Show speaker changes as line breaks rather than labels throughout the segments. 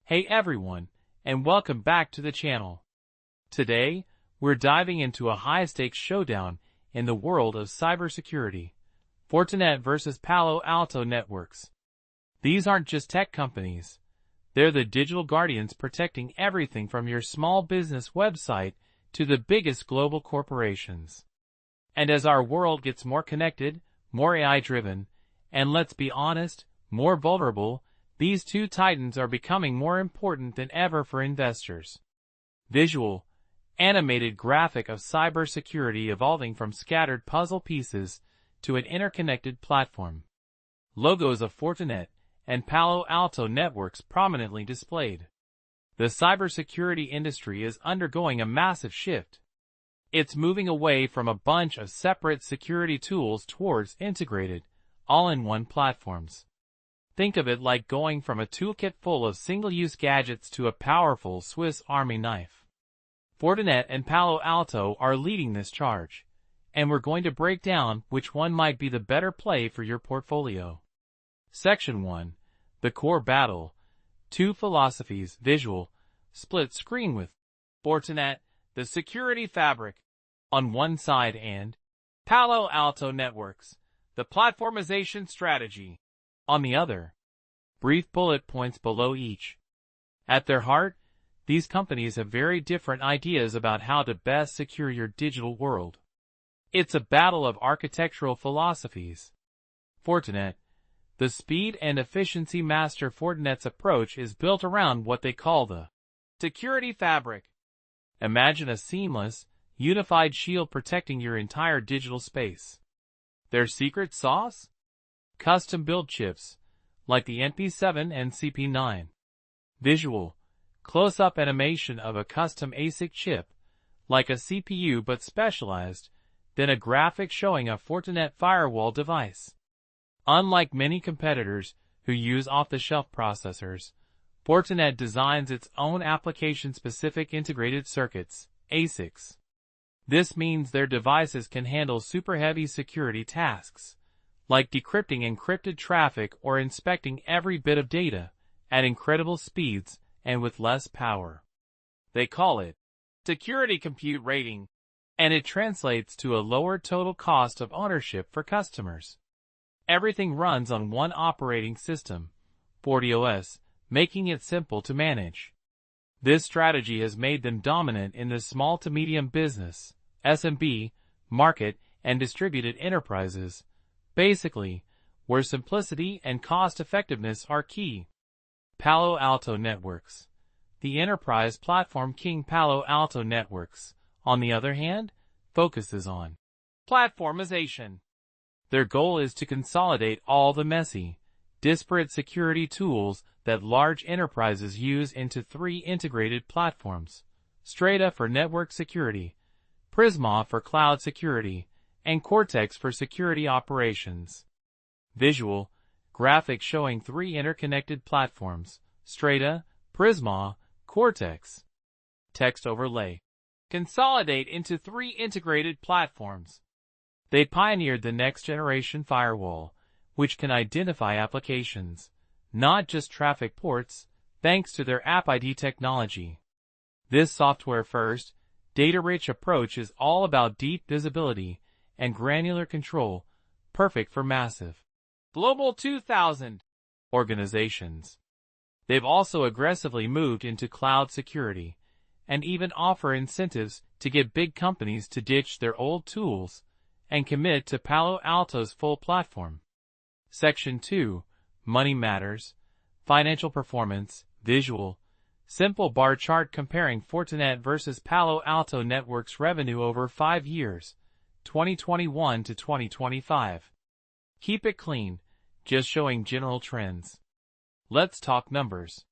Hey everyone, and welcome back to the channel. Today, we're diving into a high-stakes showdown in the world of cybersecurity. Fortinet versus Palo Alto networks. These aren't just tech companies. They're the digital guardians protecting everything from your small business website to the biggest global corporations. And as our world gets more connected, more AI-driven, and let's be honest, more vulnerable, these two titans are becoming more important than ever for investors. Visual, animated graphic of cybersecurity evolving from scattered puzzle pieces to an interconnected platform. Logos of Fortinet and Palo Alto networks prominently displayed. The cybersecurity industry is undergoing a massive shift. It's moving away from a bunch of separate security tools towards integrated, all-in-one platforms. Think of it like going from a toolkit full of single-use gadgets to a powerful Swiss Army knife. Fortinet and Palo Alto are leading this charge, and we're going to break down which one might be the better play for your portfolio. Section 1. The core battle. Two philosophies. Visual, split screen with Fortinet, the security fabric, on one side, and Palo Alto networks, the platformization strategy, on the other. Brief bullet points below each. At their heart, these companies have very different ideas about how to best secure your digital world. It's a battle of architectural philosophies. Fortinet, the speed and efficiency master. Fortinet's approach is built around what they call the security fabric. Imagine a seamless, unified shield protecting your entire digital space. Their secret sauce? Custom-built chips, like the NP7 and CP9. Visual, close-up animation of a custom ASIC chip, like a CPU but specialized, then a graphic showing a Fortinet firewall device. Unlike many competitors who use off-the-shelf processors, Fortinet designs its own application-specific integrated circuits, ASICs. This means their devices can handle super-heavy security tasks, like decrypting encrypted traffic or inspecting every bit of data, at incredible speeds and with less power. They call it security compute rating, and it translates to a lower total cost of ownership for customers. Everything runs on one operating system, FortiOS, making it simple to manage. This strategy has made them dominant in the small to medium business, SMB, market, and distributed enterprises, basically, where simplicity and cost-effectiveness are key. Palo Alto networks. The enterprise platform king. Palo Alto networks, on the other hand, focuses on platformization. Their goal is to consolidate all the messy, disparate security tools that large enterprises use into three integrated platforms: Strata for network security, Prisma for cloud security, and Cortex for security operations. Visual, graphic showing three interconnected platforms: Strata, Prisma, Cortex. Text overlay. Consolidate into three integrated platforms. They pioneered the next-generation firewall, which can identify applications, not just traffic ports, thanks to their App ID technology. This software-first, data-rich approach is all about deep visibility and granular control, perfect for massive Global 2000 organizations. They've also aggressively moved into cloud security, and even offer incentives to get big companies to ditch their old tools and commit to Palo Alto's full platform. Section 2. Money matters. Financial performance. Visual, simple bar chart comparing Fortinet versus Palo Alto networks revenue over 5 years, 2021 to 2025. Keep it clean, just showing general trends. Let's talk numbers.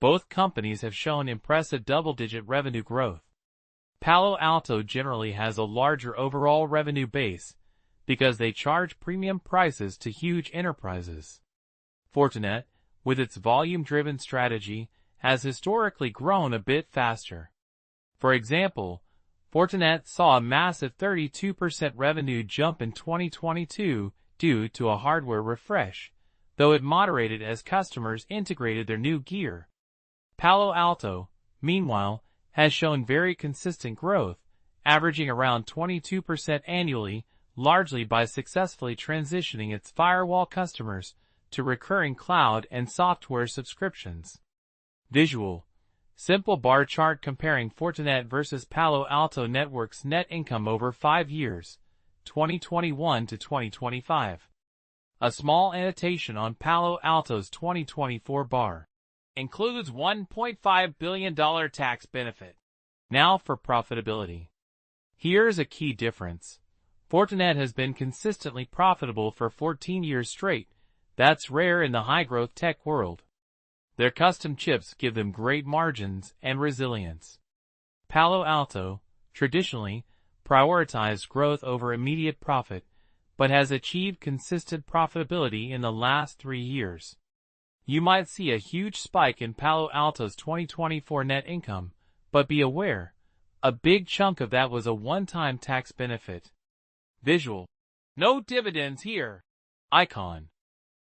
Both companies have shown impressive double-digit revenue growth. Palo Alto generally has a larger overall revenue base because they charge premium prices to huge enterprises. Fortinet, with its volume-driven strategy, has historically grown a bit faster. For example, Fortinet saw a massive 32% revenue jump in 2022 due to a hardware refresh, though it moderated as customers integrated their new gear. Palo Alto, meanwhile, has shown very consistent growth, averaging around 22% annually, largely by successfully transitioning its firewall customers to recurring cloud and software subscriptions. Visual. Simple bar chart comparing Fortinet versus Palo Alto Networks net income over 5 years, 2021 to 2025. A small annotation on Palo Alto's 2024 bar. Includes $1.5 billion tax benefit. Now for profitability. Here's a key difference. Fortinet has been consistently profitable for 14 years straight. That's rare in the high-growth tech world. Their custom chips give them great margins and resilience. Palo Alto, traditionally, prioritized growth over immediate profit, but has achieved consistent profitability in the last 3 years. You might see a huge spike in Palo Alto's 2024 net income, but be aware, a big chunk of that was a one-time tax benefit. Visual. No dividends here. Icon.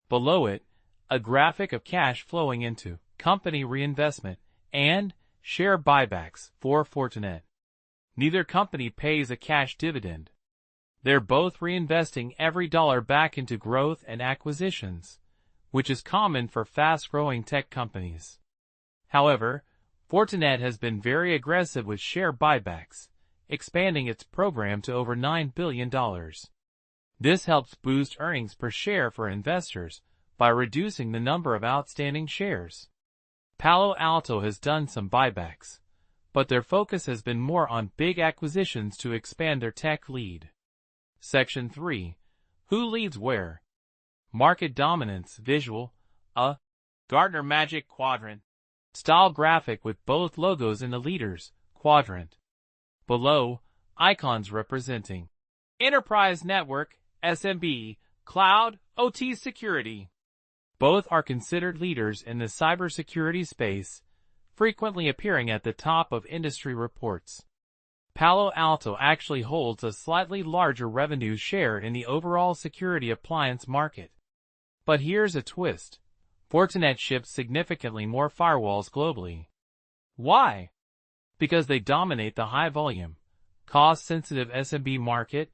Below it, a graphic of cash flowing into company reinvestment and share buybacks for Fortinet. Neither company pays a cash dividend. They're both reinvesting every dollar back into growth and acquisitions, which is common for fast-growing tech companies. However, Fortinet has been very aggressive with share buybacks, expanding its program to over $9 billion. This helps boost earnings per share for investors by reducing the number of outstanding shares. Palo Alto has done some buybacks, but their focus has been more on big acquisitions to expand their tech lead. Section 3. Who leads where? Market dominance. Visual. A Gartner Magic Quadrant style graphic with both logos in the leaders quadrant. Below, icons representing enterprise network, SMB, cloud, OT security. Both are considered leaders in the cybersecurity space, frequently appearing at the top of industry reports. Palo Alto actually holds a slightly larger revenue share in the overall security appliance market. But here's a twist. Fortinet ships significantly more firewalls globally. Why? Because they dominate the high-volume, cost-sensitive SMB market,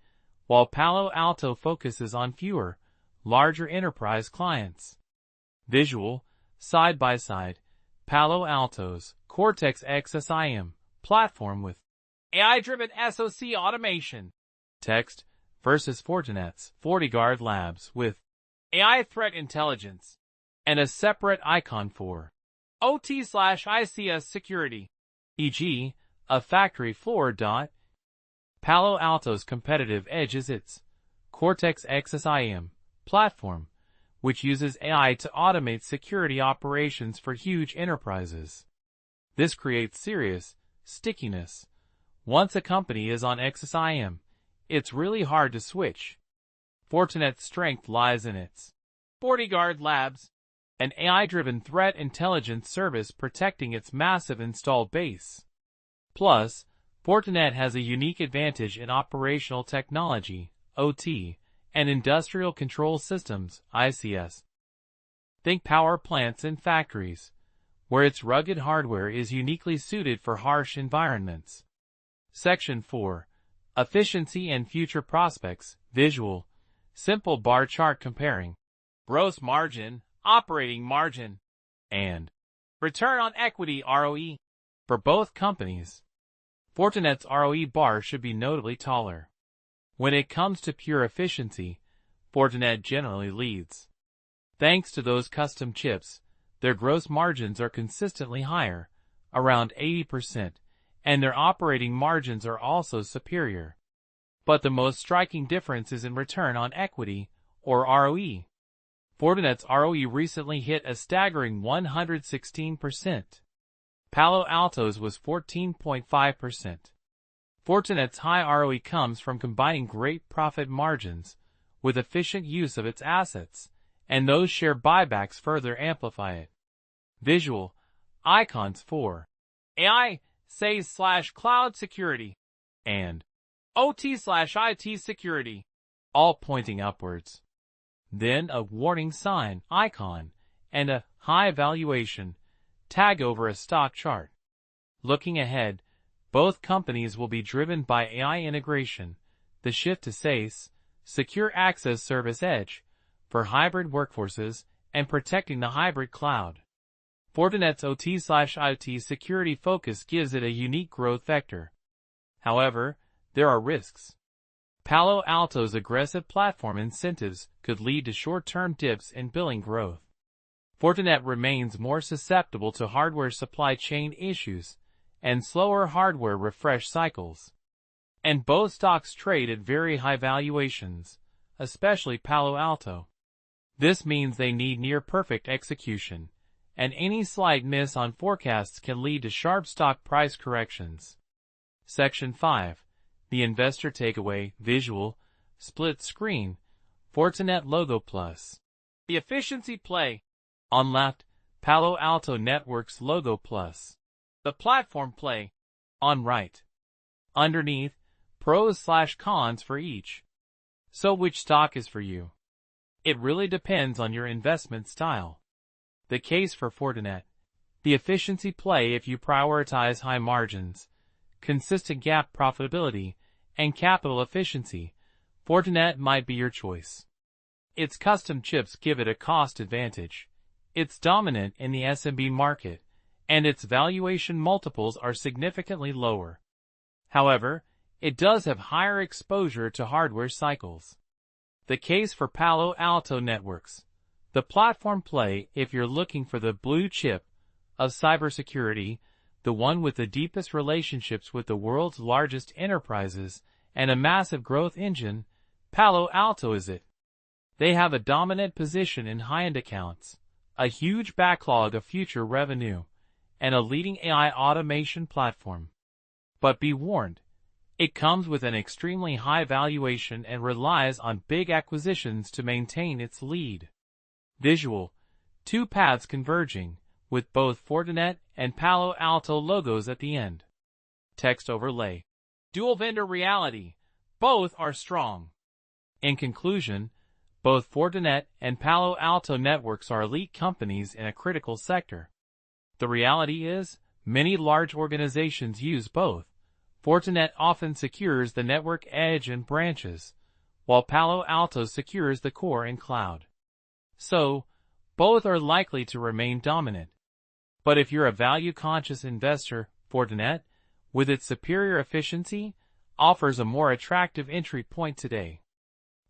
while Palo Alto focuses on fewer, larger enterprise clients. Visual, side by side, Palo Alto's Cortex-X SIEM platform with AI-driven SOC automation. Text versus Fortinet's FortiGuard Labs with AI threat intelligence and a separate icon for OT/ICS security, e.g., a factory floor. Palo Alto's competitive edge is its Cortex-X SIEM platform, which uses AI to automate security operations for huge enterprises. This creates serious stickiness. Once a company is on XSIM, it's really hard to switch. Fortinet's strength lies in its FortiGuard Labs, an AI-driven threat intelligence service protecting its massive installed base. Plus, Fortinet has a unique advantage in operational technology, OT, and industrial control systems, ICS. Think power plants and factories, where its rugged hardware is uniquely suited for harsh environments. Section 4. Efficiency and future prospects. Visual. Simple bar chart comparing gross margin, operating margin, and return on equity ROE for both companies. Fortinet's ROE bar should be notably taller. When it comes to pure efficiency, Fortinet generally leads. Thanks to those custom chips, their gross margins are consistently higher, around 80%, and their operating margins are also superior. But the most striking difference is in return on equity, or ROE. Fortinet's ROE recently hit a staggering 116%. Palo Alto's was 14.5%. Fortinet's high ROE comes from combining great profit margins with efficient use of its assets, and those share buybacks further amplify it. Visual icons for AI, SaaS/cloud security, and OT/IT security, all pointing upwards. Then a warning sign icon and a high valuation tag over a stock chart. Looking ahead, both companies will be driven by AI integration, the shift to SaaS, Secure Access Service Edge, for hybrid workforces, and protecting the hybrid cloud. Fortinet's OT/IT security focus gives it a unique growth vector. However, there are risks. Palo Alto's aggressive platform incentives could lead to short-term dips in billing growth. Fortinet remains more susceptible to hardware supply chain issues and slower hardware refresh cycles. And both stocks trade at very high valuations, especially Palo Alto. This means they need near-perfect execution, and any slight miss on forecasts can lead to sharp stock price corrections. Section 5. The Investor Takeaway, Visual, Split Screen, Fortinet Logo Plus. The Efficiency Play. On left, Palo Alto Networks Logo Plus. The Platform Play. On right. Underneath, pros/cons for each. So which stock is for you? It really depends on your investment style. The case for Fortinet. The efficiency play if you prioritize high margins, consistent GAAP profitability, and capital efficiency, Fortinet might be your choice. Its custom chips give it a cost advantage. It's dominant in the SMB market, and its valuation multiples are significantly lower. However, it does have higher exposure to hardware cycles. The case for Palo Alto Networks. The platform play if you're looking for the blue chip of cybersecurity, the one with the deepest relationships with the world's largest enterprises and a massive growth engine, Palo Alto is it. They have a dominant position in high-end accounts, a huge backlog of future revenue, and a leading AI automation platform. But be warned, it comes with an extremely high valuation and relies on big acquisitions to maintain its lead. Visual. Two paths converging, with both Fortinet and Palo Alto logos at the end. Text overlay. Dual vendor reality. Both are strong. In conclusion, both Fortinet and Palo Alto Networks are elite companies in a critical sector. The reality is, many large organizations use both. Fortinet often secures the network edge and branches, while Palo Alto secures the core and cloud. So, both are likely to remain dominant. But if you're a value-conscious investor, Fortinet, with its superior efficiency, offers a more attractive entry point today.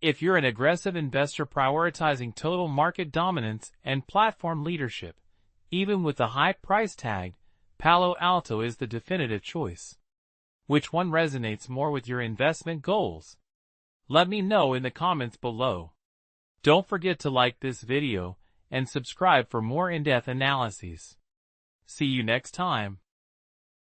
If you're an aggressive investor prioritizing total market dominance and platform leadership, even with the high price tag, Palo Alto is the definitive choice. Which one resonates more with your investment goals? Let me know in the comments below. Don't forget to like this video and subscribe for more in-depth analyses. See you next time.